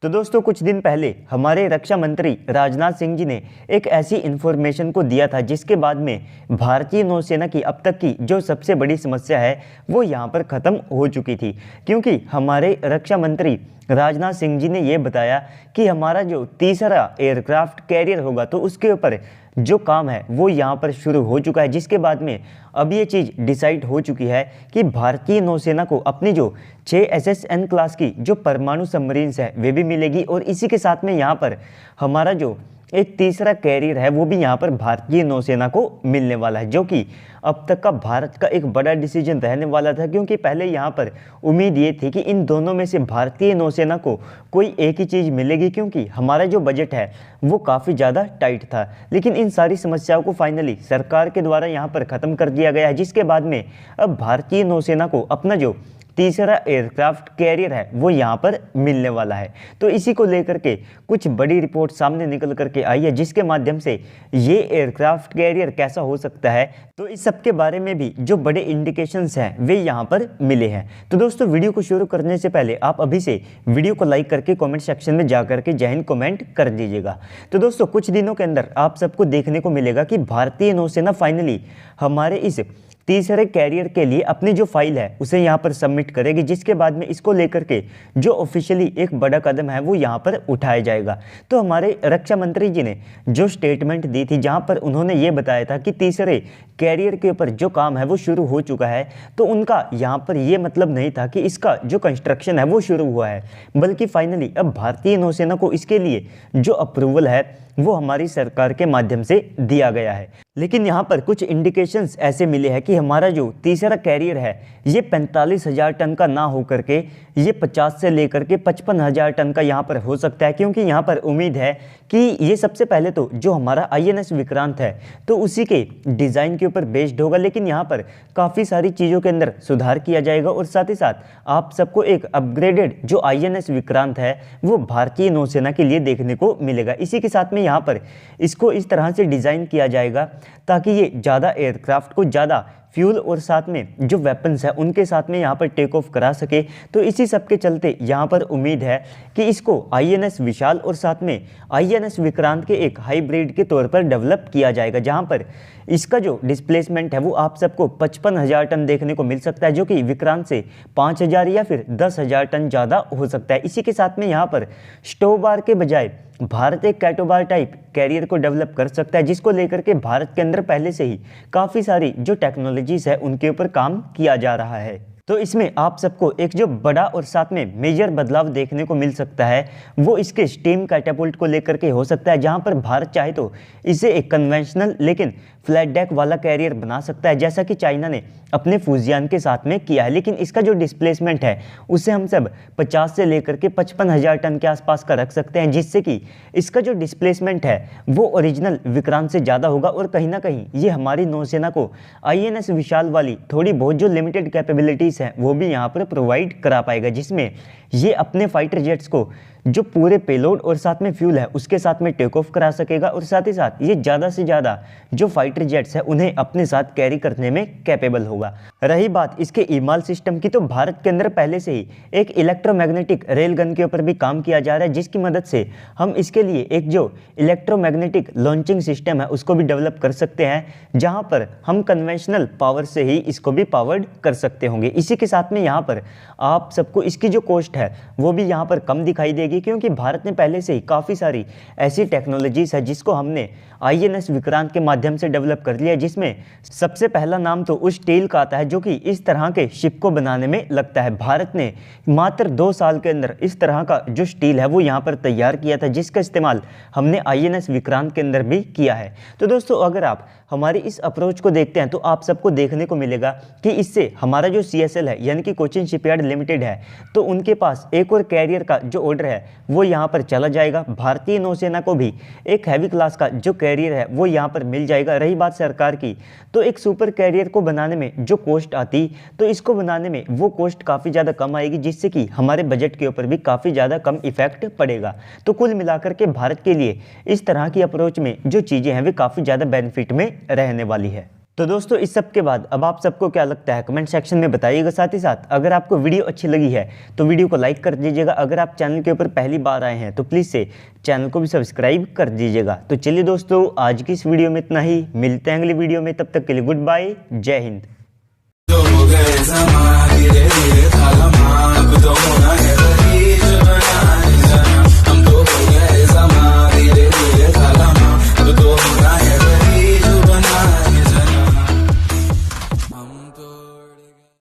तो दोस्तों कुछ दिन पहले हमारे रक्षा मंत्री राजनाथ सिंह जी ने एक ऐसी इन्फॉर्मेशन को दिया था जिसके बाद में भारतीय नौसेना की अब तक की जो सबसे बड़ी समस्या है वो यहाँ पर ख़त्म हो चुकी थी। क्योंकि हमारे रक्षा मंत्री राजनाथ सिंह जी ने ये बताया कि हमारा जो तीसरा एयरक्राफ्ट कैरियर होगा तो उसके ऊपर जो काम है वो यहाँ पर शुरू हो चुका है, जिसके बाद में अब ये चीज़ डिसाइड हो चुकी है कि भारतीय नौसेना को अपनी जो 6 SSN क्लास की जो परमाणु सबमरीन्स है वे भी मिलेगी और इसी के साथ में यहाँ पर हमारा जो एक तीसरा कैरियर है वो भी यहाँ पर भारतीय नौसेना को मिलने वाला है, जो कि अब तक का भारत का एक बड़ा डिसीजन रहने वाला था। क्योंकि पहले यहाँ पर उम्मीद ये थी कि इन दोनों में से भारतीय नौसेना को कोई एक ही चीज़ मिलेगी, क्योंकि हमारा जो बजट है वो काफ़ी ज़्यादा टाइट था। लेकिन इन सारी समस्याओं को फाइनली सरकार के द्वारा यहाँ पर ख़त्म कर दिया गया है, जिसके बाद में अब भारतीय नौसेना को अपना जो तीसरा एयरक्राफ्ट कैरियर है वो यहाँ पर मिलने वाला है। तो इसी को लेकर के कुछ बड़ी रिपोर्ट सामने निकल करके आई है, जिसके माध्यम से ये एयरक्राफ्ट कैरियर कैसा हो सकता है, तो इस सब के बारे में भी जो बड़े इंडिकेशंस हैं वे यहाँ पर मिले हैं। तो दोस्तों वीडियो को शुरू करने से पहले आप अभी से वीडियो को लाइक करके कमेंट सेक्शन में जा करके जय हिंद कमेंट कर दीजिएगा। तो दोस्तों कुछ दिनों के अंदर आप सबको देखने को मिलेगा कि भारतीय नौसेना फाइनली हमारे इस तीसरे कैरियर के लिए अपनी जो फाइल है उसे यहाँ पर सबमिट करेगी, जिसके बाद में इसको लेकर के जो ऑफिशियली एक बड़ा कदम है वो यहाँ पर उठाया जाएगा। तो हमारे रक्षा मंत्री जी ने जो स्टेटमेंट दी थी जहाँ पर उन्होंने ये बताया था कि तीसरे कैरियर के ऊपर जो काम है वो शुरू हो चुका है, तो उनका यहाँ पर ये मतलब नहीं था कि इसका जो कंस्ट्रक्शन है वो शुरू हुआ है, बल्कि फाइनली अब भारतीय नौसेना को इसके लिए जो अप्रूवल है वो हमारी सरकार के माध्यम से दिया गया है। लेकिन यहाँ पर कुछ इंडिकेशंस ऐसे मिले हैं कि हमारा जो तीसरा कैरियर है ये 45,000 टन का ना हो करके ये 50 से लेकर के 55,000 टन का यहाँ पर हो सकता है। क्योंकि यहाँ पर उम्मीद है कि ये सबसे पहले तो जो हमारा INS विक्रांत है तो उसी के डिज़ाइन के ऊपर बेस्ड होगा, लेकिन यहाँ पर काफ़ी सारी चीज़ों के अंदर सुधार किया जाएगा और साथ ही साथ आप सबको एक अपग्रेडेड जो INS विक्रांत है वो भारतीय नौसेना के लिए देखने को मिलेगा। इसी के साथ में यहाँ पर इसको इस तरह से डिज़ाइन किया जाएगा ताकि ये ज़्यादा एयरक्राफ्ट को ज़्यादा फ्यूल और साथ में जो वेपन्स है उनके साथ में यहाँ पर टेक ऑफ करा सके। तो इसी सब के चलते यहाँ पर उम्मीद है कि इसको INS विशाल और साथ में INS विक्रांत के एक हाइब्रिड के तौर पर डेवलप किया जाएगा, जहाँ पर इसका जो डिस्प्लेसमेंट है वो आप सबको 55,000 टन देखने को मिल सकता है, जो कि विक्रांत से 5,000 या फिर 10,000 टन ज़्यादा हो सकता है। इसी के साथ में यहाँ पर स्टोबार के बजाय भारत एक कैटोबार टाइप कैरियर को डेवलप कर सकता है, जिसको लेकर के भारत के अंदर पहले से ही काफ़ी सारी जो टेक्नोलॉजीज है उनके ऊपर काम किया जा रहा है। तो इसमें आप सबको एक जो बड़ा और साथ में मेजर बदलाव देखने को मिल सकता है वो इसके स्टीम कैटापुल्ट को लेकर के हो सकता है, जहां पर भारत चाहे तो इसे एक कन्वेंशनल लेकिन फ्लैट डेक वाला कैरियर बना सकता है, जैसा कि चाइना ने अपने फूजियान के साथ में किया है। लेकिन इसका जो डिस्प्लेसमेंट है उसे हम सब 50 से लेकर के 55,000 टन के आसपास का रख सकते हैं, जिससे कि इसका जो डिस्प्लेसमेंट है वो ओरिजिनल विक्रांत से ज़्यादा होगा और कहीं ना कहीं ये हमारी नौसेना को INS विशाल वाली थोड़ी बहुत जो लिमिटेड कैपेबिलिटीज़ हैं वो भी यहाँ पर प्रोवाइड करा पाएगा, जिसमें ये अपने फाइटर जेट्स को जो पूरे पेलोड और साथ में फ्यूल है उसके साथ में टेक ऑफ करा सकेगा और साथ ही साथ ये ज़्यादा से ज़्यादा जो फाइटर जेट्स है उन्हें अपने साथ कैरी करने में कैपेबल होगा। रही बात इसके ईमाल सिस्टम की, तो भारत के अंदर पहले से ही एक इलेक्ट्रोमैग्नेटिक रेल गन के ऊपर भी काम किया जा रहा है, जिसकी मदद से हम इसके लिए एक जो इलेक्ट्रोमैग्नेटिक लॉन्चिंग सिस्टम है उसको भी डेवलप कर सकते हैं, जहाँ पर हम कन्वेंशनल पावर से ही इसको भी पावर्ड कर सकते होंगे। इसी के साथ में यहाँ पर आप सबको इसकी जो कॉस्ट है वो भी यहाँ पर कम दिखाई देगी, क्योंकि भारत ने पहले से ही काफ़ी सारी ऐसी टेक्नोलॉजीज है जिसको हमने INS विक्रांत के माध्यम से डेवलप कर लिया, जिसमें सबसे पहला नाम तो उस स्टील का आता है जो कि इस तरह के शिप को बनाने में लगता है। भारत ने मात्र 2 साल के अंदर इस तरह का जो स्टील है वो यहाँ पर तैयार किया था, जिसका इस्तेमाल हमने INS विक्रांत के अंदर भी किया है। तो दोस्तों अगर आप हमारी इस अप्रोच को देखते हैं तो आप सबको देखने को मिलेगा कि इससे हमारा जो CSL है यानी कि कोचिन शिपयार्ड लिमिटेड है तो उनके पास एक और कैरियर का जो ऑर्डर है वो यहाँ पर चला जाएगा। भारतीय नौसेना को भी एक हैवी क्लास का जो कैरियर है वो यहाँ पर मिल जाएगा। रही बात सरकार की, तो एक सुपर कैरियर को बनाने में जो कॉस्ट आती तो इसको बनाने में वो कॉस्ट काफ़ी ज़्यादा कम आएगी, जिससे कि हमारे बजट के ऊपर भी काफ़ी ज़्यादा कम इफेक्ट पड़ेगा। तो कुल मिलाकर के भारत के लिए इस तरह की अप्रोच में जो चीज़ें हैं वे काफ़ी ज़्यादा बेनिफिट में रहने वाली है। तो दोस्तों इस सब के बाद अब आप सबको क्या लगता है कमेंट सेक्शन में बताइएगा। साथ ही साथ अगर आपको वीडियो अच्छी लगी है तो वीडियो को लाइक कर दीजिएगा। अगर आप चैनल के ऊपर पहली बार आए हैं तो प्लीज़ से चैनल को भी सब्सक्राइब कर दीजिएगा। तो चलिए दोस्तों आज की इस वीडियो में इतना ही, मिलते हैं अगली वीडियो में, तब तक के लिए गुड बाय, जय हिंद।